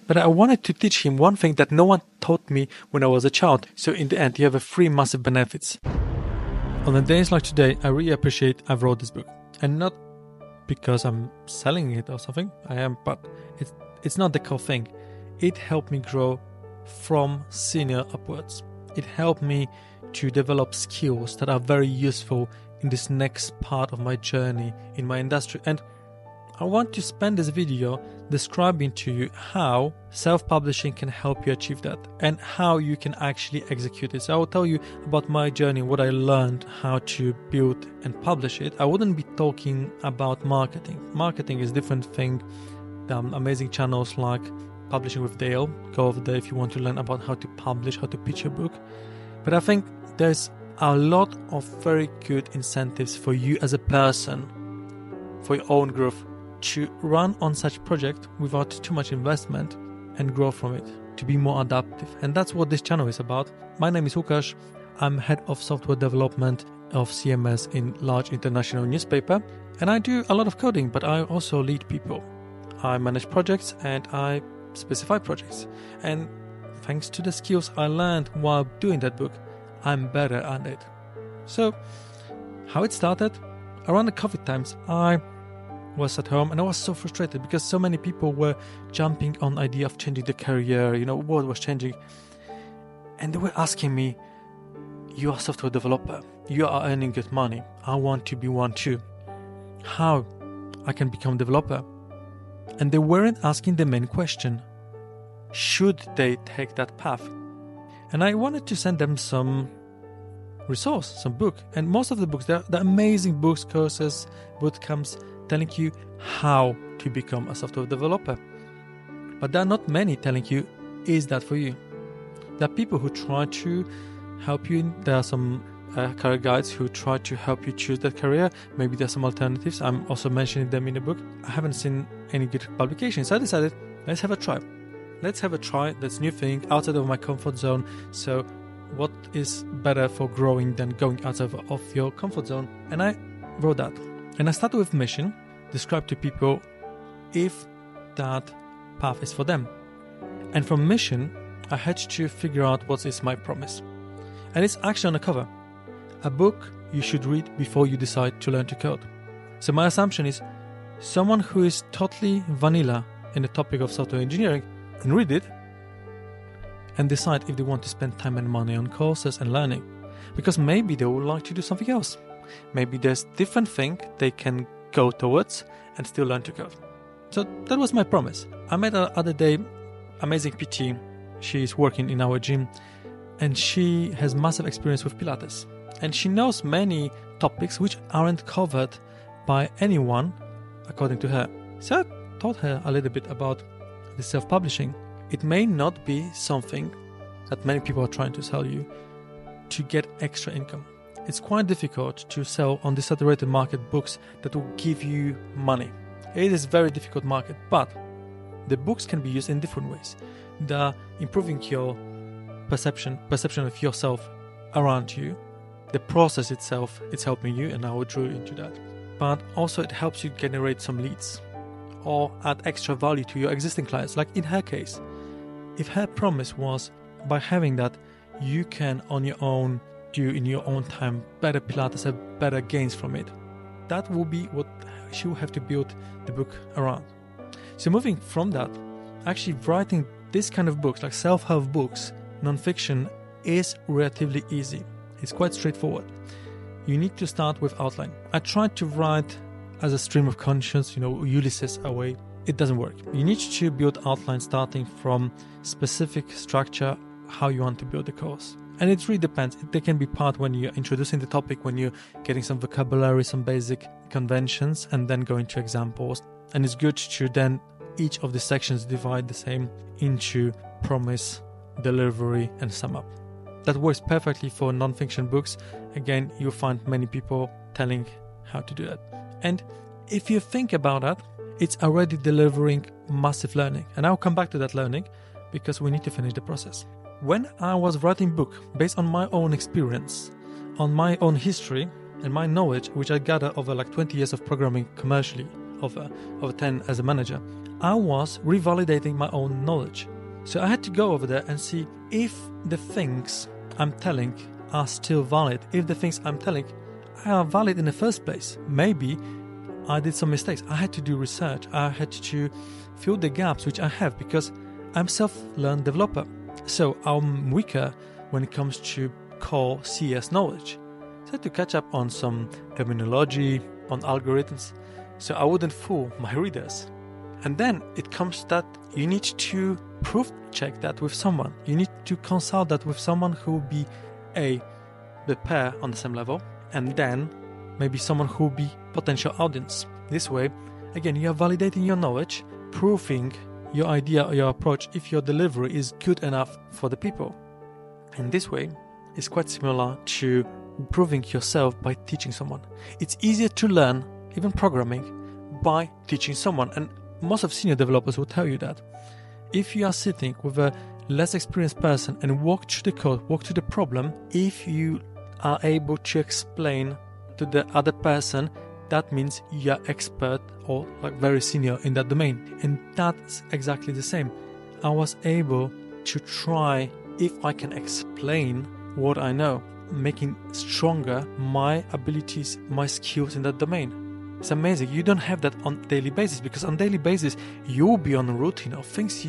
But I wanted to teach him one thing that no one taught me when I was a child. So in the end, you have a three massive benefits. On the days like today, I really appreciate I've wrote this book. And not because I'm selling it or something. I am, but it's not the core thing. It helped me grow from senior upwards. It helped me to develop skills that are very useful in this next part of my journey in my industry. And I want to spend this video describing to you how self-publishing can help you achieve that and how you can actually execute it. So I will tell you about my journey, what I learned, how to build and publish it. I wouldn't be talking about marketing. Marketing is a different thing. Amazing channels like Publishing with Dale. Go over there if you want to learn about how to publish, how to pitch your book. But I think there's a lot of very good incentives for you as a person, for your own growth, to run on such project without too much investment and grow from it, to be more adaptive. And that's what this channel is about. My name is Łukasz. I'm head of software development of CMS in large international newspaper. And I do a lot of coding, but I also lead people. I manage projects and I specify projects. And thanks to the skills I learned while doing that book, I'm better at it. So, how it started? Around the COVID times, I was at home and I was so frustrated because so many people were jumping on the idea of changing their career, world was changing. And they were asking me, you are a software developer, you are earning good money, I want to be one too. How I can become a developer? And they weren't asking the main question, should they take that path? And I wanted to send them some resource, some book. And most of the books, they're amazing books, courses, bootcamps, telling you how to become a software developer. But there are not many telling you, is that for you? There are people who try to help you. There are some career guides who try to help you choose that career. Maybe there's some alternatives. I'm also mentioning them in the book. I haven't seen any good publications. So I decided, let's have a try. Let's have a try. That's a new thing outside of my comfort zone. So what is better for growing than going outside of your comfort zone? And I wrote that. And I started with mission, describe to people if that path is for them. And from mission, I had to figure out what is my promise. And it's actually on the cover. A book you should read before you decide to learn to code. So my assumption is someone who is totally vanilla in the topic of software engineering can read it and decide if they want to spend time and money on courses and learning. Because maybe they would like to do something else. Maybe there's different thing they can go towards and still learn to code. So that was my promise. I met the other day, amazing PT. She's working in our gym and she has massive experience with Pilates. And she knows many topics which aren't covered by anyone, according to her. So I taught her a little bit about the self-publishing. It may not be something that many people are trying to sell you to get extra income. It's quite difficult to sell on the saturated market books that will give you money. It is a very difficult market, but the books can be used in different ways. They're improving your perception of yourself around you. The process itself, it's helping you, and I will draw you into that. But also it helps you generate some leads or add extra value to your existing clients. Like in her case, if her promise was by having that, you can on your own do in your own time better Pilates, have better gains from it. That will be what she will have to build the book around. So moving from that, actually writing this kind of books, like self-help books, nonfiction, is relatively easy. It's quite straightforward. You need to start with outline. I tried to write as a stream of conscience, Ulysses away. It doesn't work. You need to build outline starting from specific structure, how you want to build the course. And it really depends. There can be part when you're introducing the topic, when you're getting some vocabulary, some basic conventions, and then going to examples. And it's good to then each of the sections divide the same into promise, delivery, and sum up. That works perfectly for non-fiction books. Again, you'll find many people telling how to do that. And if you think about that, it's already delivering massive learning. And I'll come back to that learning because we need to finish the process. When I was writing book based on my own experience, on my own history and my knowledge, which I gathered over like 20 years of programming commercially, of a 10 as a manager, I was revalidating my own knowledge. So I had to go over there and see if the things I'm telling are still valid, if the things I'm telling are valid in the first place. Maybe I did some mistakes. I had to do research. I had to fill the gaps which I have because I'm self-learned developer. So I'm weaker when it comes to core CS knowledge. So I had to catch up on some terminology, on algorithms, so I wouldn't fool my readers. And then it comes that you need to proof check that with someone. You need to consult that with someone who will be the pair on the same level, and then maybe someone who will be potential audience. This way, again, you are validating your knowledge, proving your idea or your approach if your delivery is good enough for the people. And this way is quite similar to improving yourself by teaching someone. It's easier to learn, even programming, by teaching someone. And most of senior developers will tell you that. If you are sitting with a less experienced person and walk through the code, walk through the problem, if you are able to explain to the other person, that means you are expert or like very senior in that domain. And that's exactly the same. I was able to try if I can explain what I know, making stronger my abilities, my skills in that domain. It's amazing. You don't have that on a daily basis, because on a daily basis you'll be on a routine of things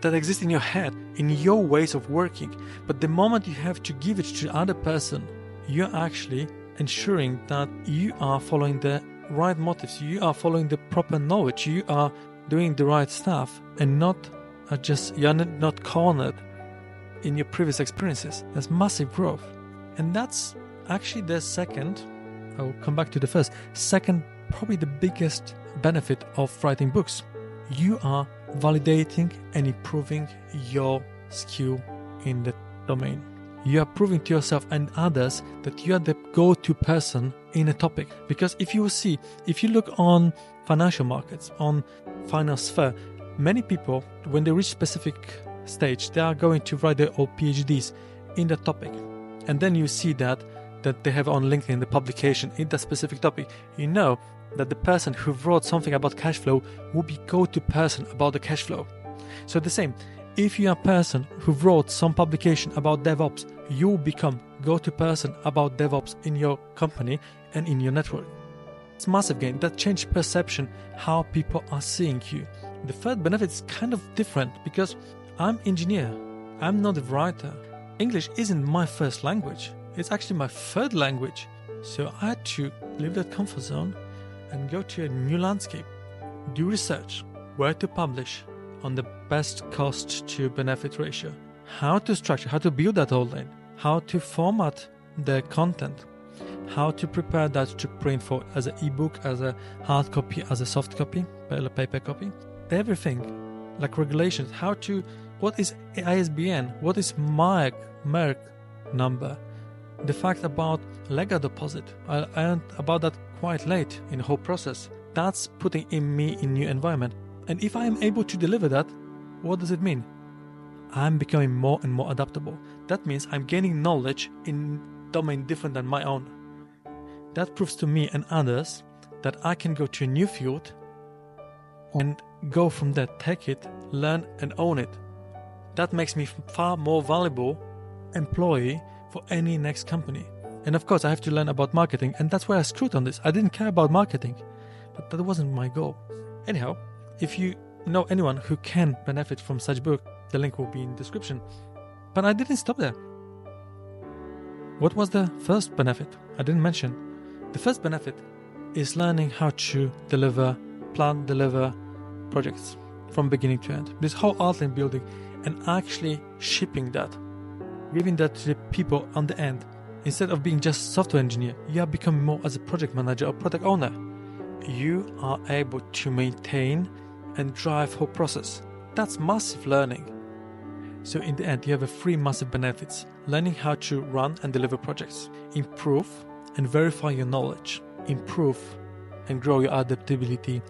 that exist in your head, in your ways of working. But the moment you have to give it to the other person, you're actually ensuring that you are following the right motives, you are following the proper knowledge, you are doing the right stuff, and you're not cornered in your previous experiences. There's massive growth. And that's actually the second, I'll come back to the first, probably the biggest benefit of writing books. You are validating and improving your skill in the domain. You are proving to yourself and others that you are the go-to person in a topic. Because if you look on financial markets, on finance sphere, many people, when they reach specific stage, they are going to write their own PhDs in the topic. And then you see that they have on LinkedIn the publication in that specific topic. You know that the person who wrote something about cash flow will be go-to person about the cash flow. So the same, if you are a person who wrote some publication about DevOps, you will become go-to person about DevOps in your company and in your network. It's massive gain. That changed perception, how people are seeing you. The third benefit is kind of different because I'm engineer. I'm not a writer. English isn't my first language. It's actually my third language. So I had to leave that comfort zone and go to a new landscape, do research, where to publish on the best cost to benefit ratio, how to structure, how to build that outline, how to format the content, how to prepare that to print for as an ebook, as a hard copy, as a soft copy, a paper copy, everything like regulations, what is ISBN, what is Merck number, the fact about legal deposit. I learned about that quite late in the whole process. That's putting me in new environment. And if I am able to deliver that, what does it mean? I'm becoming more and more adaptable. That means I'm gaining knowledge in domain different than my own. That proves to me and others that I can go to a new field and go from there, take it, learn and own it. That makes me far more valuable employee for any next company. And of course I have to learn about marketing, and that's why I screwed on this. I didn't care about marketing, but that wasn't my goal. Anyhow, if you know anyone who can benefit from such book, the link will be in the description. But I didn't stop there. What was the first benefit? I didn't mention. The first benefit is learning how to deliver projects from beginning to end. This whole outline building and actually shipping that, giving that to the people on the end. Instead of being just software engineer, you are becoming more as a project manager or product owner. You are able to maintain and drive whole process. That's massive learning. So in the end, you have a three massive benefits: learning how to run and deliver projects, improve and verify your knowledge, improve and grow your adaptability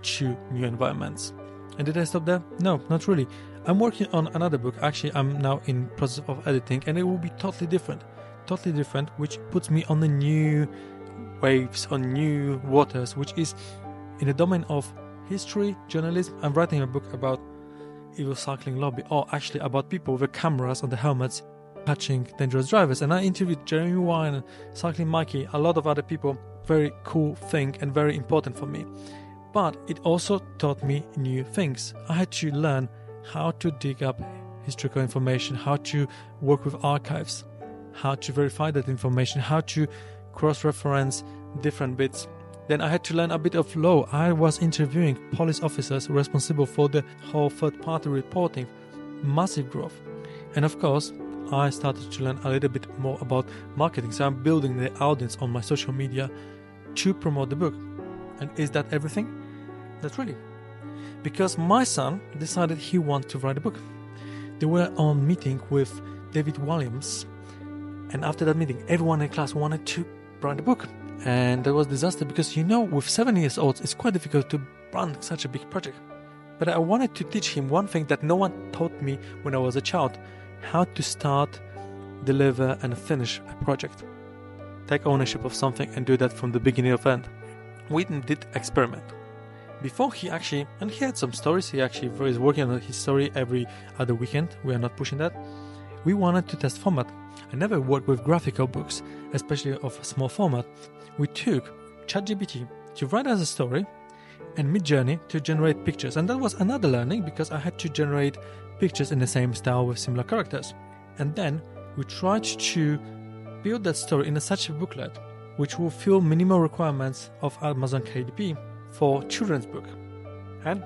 to new environments. And did I stop there? No, not really. I'm working on another book. Actually, I'm now in process of editing, and it will be totally different, which puts me on the new waves, on new waters, which is In the domain of history, journalism, I'm writing a book about evil cycling lobby, or actually about people with cameras on the helmets catching dangerous drivers. And I interviewed Jeremy Wine, Cycling Mikey, a lot of other people. Very cool thing and very important for me. But it also taught me new things. I had to learn how to dig up historical information, how to work with archives, how to verify that information, how to cross-reference different bits. Then I had to learn a bit of law. I was interviewing police officers responsible for the whole third-party reporting. Massive growth. And of course, I started to learn a little bit more about marketing. So I'm building the audience on my social media to promote the book. And is that everything? Not really. Because my son decided he wanted to write a book. They were on meeting with David Williams. And after that meeting, everyone in class wanted to write a book. And that was a disaster because, with 7 years old, it's quite difficult to run such a big project. But I wanted to teach him one thing that no one taught me when I was a child: how to start, deliver, and finish a project. Take ownership of something and do that from the beginning of end. We did experiment. Before he had some stories, he actually is working on his story every other weekend. We are not pushing that. We wanted to test format. I never worked with graphical books, especially of a small format. We took ChatGPT to write us a story and Midjourney to generate pictures. And that was another learning because I had to generate pictures in the same style with similar characters. And then we tried to build that story in such a booklet which will fill minimal requirements of Amazon KDP for children's book. And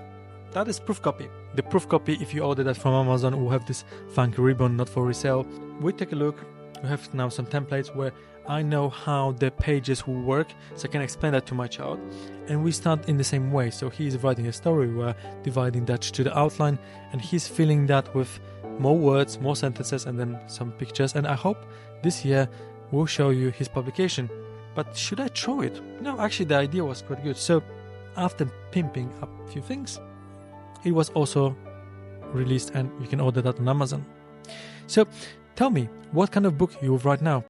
that is proof copy. The proof copy, if you order that from Amazon, will have this funky ribbon, not for resale. We take a look. We have now some templates where I know how the pages will work, so I can explain that to my child. And we start in the same way. So he's writing a story, we're dividing that to the outline, and he's filling that with more words, more sentences, and then some pictures. And I hope this year we'll show you his publication. But should I throw it? No, actually the idea was quite good. So after pimping up a few things, it was also released and you can order that on Amazon. So tell me, what kind of book you will write now?